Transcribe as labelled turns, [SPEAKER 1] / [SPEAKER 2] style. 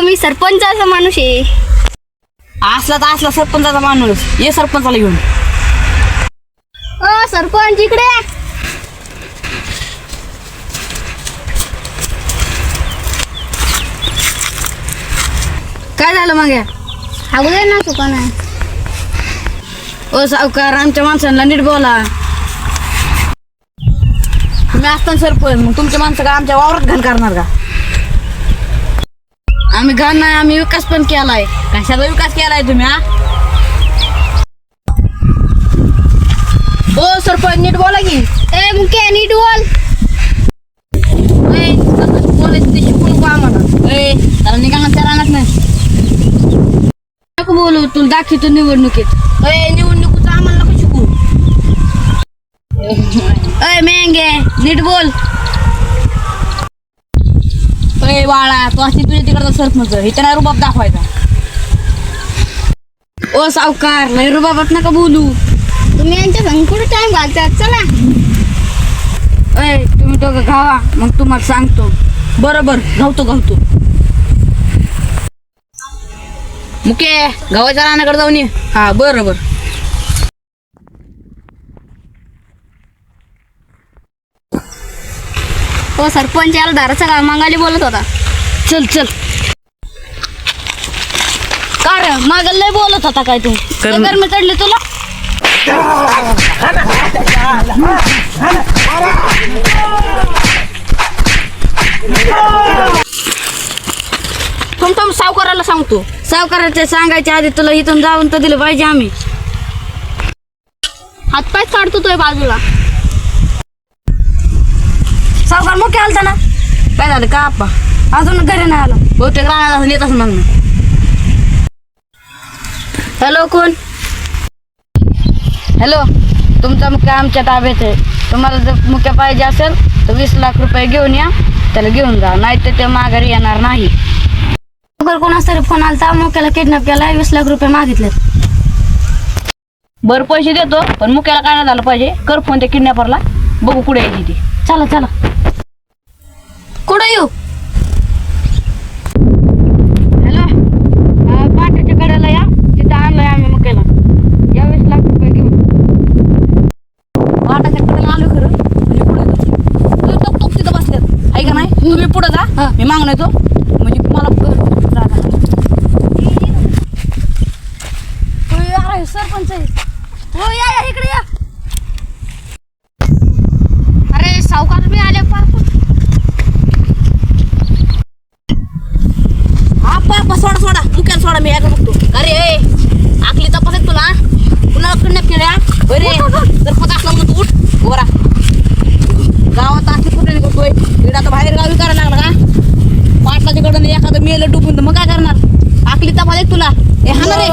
[SPEAKER 1] मी सरपंचाचा माणूस आहे.
[SPEAKER 2] असला तर असला सरपंचाचा माणूस. ये सरपंचाला घेऊन.
[SPEAKER 1] सरपंच इकडे.
[SPEAKER 2] काय झालं मग?
[SPEAKER 1] अगोदर ना चुका नाही.
[SPEAKER 2] ओ सावकार, आमच्या माणसांना नीट बोला. तुम्ही असताना सरपंच, मग तुमच्या माणसं का आमच्या वावरात घाण करणार का? आम्ही घाण नाही, आम्ही विकास पण केलाय. कशाचा विकास केलाय तुम्ही? ओ सरपंच, नीट बोला की.
[SPEAKER 1] ए मुके नीट बोल.
[SPEAKER 2] बोलायचं ते शिकू नको आम्हाला. त्याला निघाला त्या राहणार नाही. नको बोलू, तुला दाखवतो निवडणुकीत. निवडणुकीचं आम्हाला नको शिकू. मेंगे नीट बोल. बाळा, तू अशी तुझ्या तिकडचा सरपंच, इथं नाही रुबाब दाखवायचा. ओ सावकार, लय रुबाबात नका बोलू.
[SPEAKER 1] तुम्ही यांच्या संग कुठे टाइम घालतात. चला.
[SPEAKER 2] तुम्ही दोघं गावा, मग तुम्हाला सांगतो. बरोबर, गावतो. मुके, गावाच्या रानाकडे जाऊन ये. हा बरोबर.
[SPEAKER 1] हो सरपंच याला दाराचा का मागायला बोलत होता.
[SPEAKER 2] चल का रे, मागं लय बोलत होता काय तू? गरमी चढली तुला? तुम सावकाराला सांगतो. सावकाराच्या सांगायच्या आधी तुला इथून जाऊन तर दिलं पाहिजे आम्ही.
[SPEAKER 1] हातपाय काढतो तो बाजूला.
[SPEAKER 2] सावकार मग काय आलता ना? काय झालं का आप्पा? अजून घरी नाही आला. बहुतेक राहणार येत असं मग. हॅलो, कोण? हॅलो, तुमचा मुख्य आमच्या ताब्यात आहे. तुम्हाला जर मुख्य पाहिजे असेल तर 20 लाख रुपये घेऊन या. त्याला घेऊन जा, नाही तर ते माघारी येणार नाही. कोणाच तरी फोन आलता, मुख्याला किडनॅप केला, 20 लाख रुपये मागितलेत. बरं, पैसे देतो, पण मुख्याला काय नाही झालं पाहिजे. कर फोन त्या किडनॅपरला, बघू कुठे यायची ती. चला. कुठं येऊ? हॅलो, पाट्याच्या कडेला या. तिथं आणलंय आम्ही मुख्याला. या 20 लाख रुपये घेऊन. पाटाच्या कडेला आलो खरं. म्हणजे पुढे टोक तिथं बसल्यात. आहे का नाही? तुम्ही पुढे जा, मी मागून येतो. म्हणजे तुम्हाला सरपंच आहे. हो, या इकडे या.
[SPEAKER 1] अरे सावकार मी आले पा.
[SPEAKER 2] सोडा मुख्याला सोडा. मी याकडे बघतो. अरे आखली तपास आहे तुला. कुणाला किडनॅप केल्या? रे जर पता असला म्हणून तू उठ गोरा. गावात असे कुठे निघतोय? इकडे आता बाहेर गावी करायला लागला का? पाटलाच्या कडून एखादं मेलं डुबून तर मग काय करणार? आखली तपास आहे तुला. हे हा ना रे.